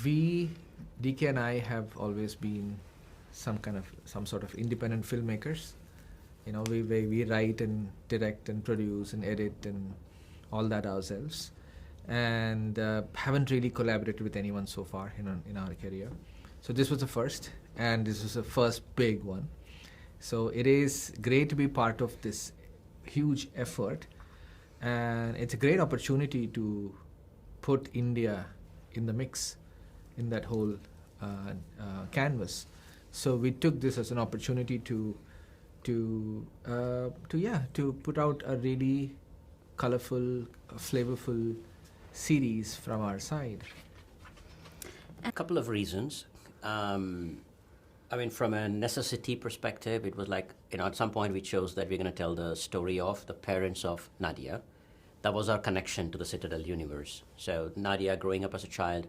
We, DK and I, have always been some sort of independent filmmakers. You know, we write and direct and produce and edit and all that ourselves, and haven't really collaborated with anyone so far in our career. So this was the first, and this was the first big one. So it is great to be part of this huge effort, and it's a great opportunity to put India in the mix in that whole canvas. So we took this as an opportunity to put out a really colorful, flavorful series from our side. A couple of reasons. I mean, from a necessity perspective, it was like, at some point we chose that we're going to tell the story of the parents of Nadia. That was our connection to the Citadel universe. So Nadia, growing up as a child,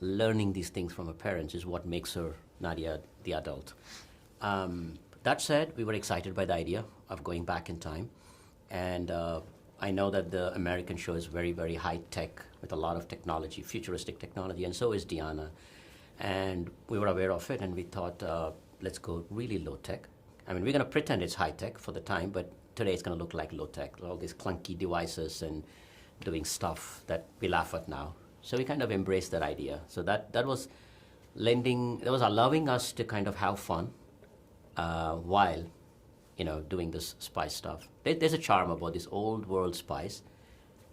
learning these things from her parents is what makes her Nadia the adult. That said, we were excited by the idea of going back in time. And I know that the American show is very, very high-tech with a lot of technology, futuristic technology, and so is Diana. And we were aware of it, and we thought, let's go really low-tech. I mean, we're going to pretend it's high-tech for the time, but today it's going to look like low-tech, all these clunky devices and doing stuff that we laugh at now. So we kind of embraced that idea. So that was allowing us to kind of have fun while, doing this spy stuff. There's a charm about this old world spies,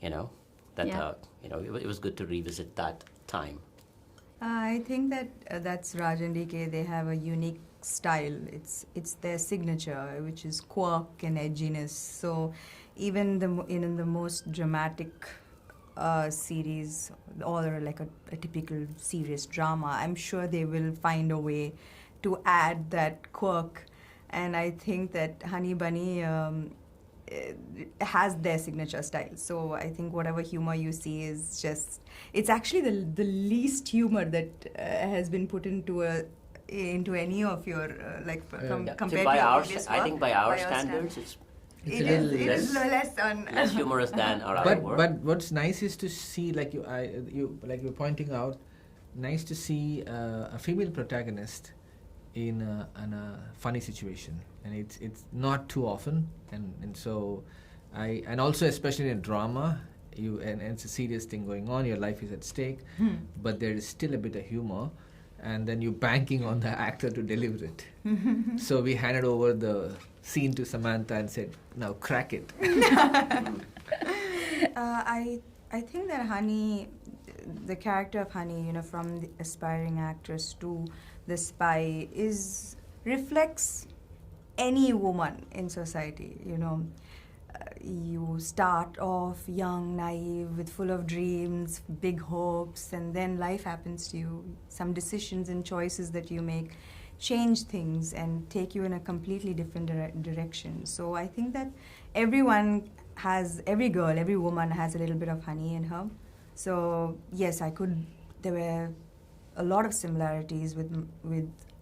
that, Yeah. It was good to revisit that time. I think that that's Raj and DK. They have a unique style. It's their signature, which is quirk and edginess. So even in the most dramatic series, or like a typical serious drama, I'm sure they will find a way to add that quirk. And I think that Honey Bunny has their signature style. So I think whatever humor you see is just, it's actually the least humor that has been put into any of your compared by to our, previous I work, think by our by your standards, It's it a little is less on less humorous than our other work. But what's nice is to see, like you're pointing out, nice to see a female protagonist in a funny situation, and it's not too often, and so and also especially in drama, and it's a serious thing going on, your life is at stake, but there is still a bit of humor, and then you're banking on the actor to deliver it. So we handed over the scene to Samantha and said, "Now crack it." I think that Honey, the character of Honey, from the aspiring actress to the spy, reflects any woman in society. You start off young, naive, with full of dreams, big hopes, and then life happens to you. Some decisions and choices that you make change things and take you in a completely different direction. So I think that every woman has a little bit of honey in her. So yes, there were a lot of similarities with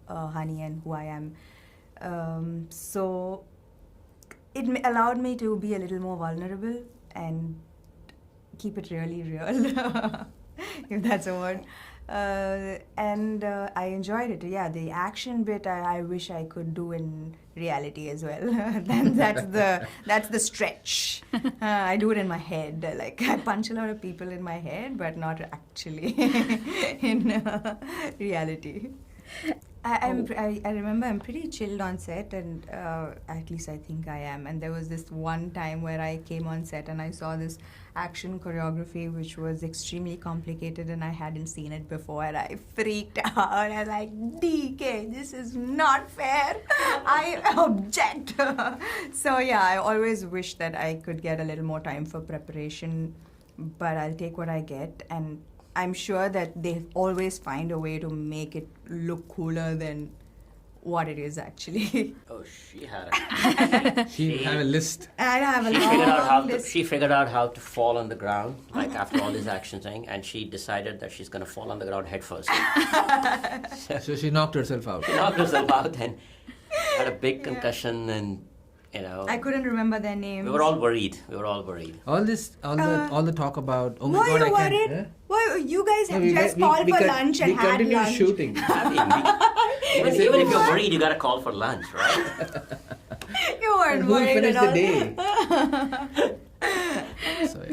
Honey and who I am. So it allowed me to be a little more vulnerable and keep it really real, if that's a word. And I enjoyed it. Yeah, the action bit I wish I could do in reality as well. Then that's the stretch. I do it in my head. Like I punch a lot of people in my head, but not actually in reality. I remember I'm pretty chilled on set, and at least I think I am. And there was this one time where I came on set and I saw this action choreography which was extremely complicated and I hadn't seen it before, and I freaked out. I was like, DK, this is not fair. I object. So yeah, I always wish that I could get a little more time for preparation, but I'll take what I get, and I'm sure that they always find a way to make it look cooler than what it is actually. Oh, she had She had a list. I have a long list. She figured out how to fall on the ground, like after all this action thing, and she decided that she's going to fall on the ground head first. So she knocked herself out. She knocked herself out and had a big concussion, and I couldn't remember their names. we were all worried. All the talk about. Oh my Why God, are you I worried? can't. Why? You guys have No, just called for lunch and we had continue lunch. shooting. I mean, even if you're worried, you gotta call for lunch, right? You weren't And who will worried finish at the all. day? So yeah.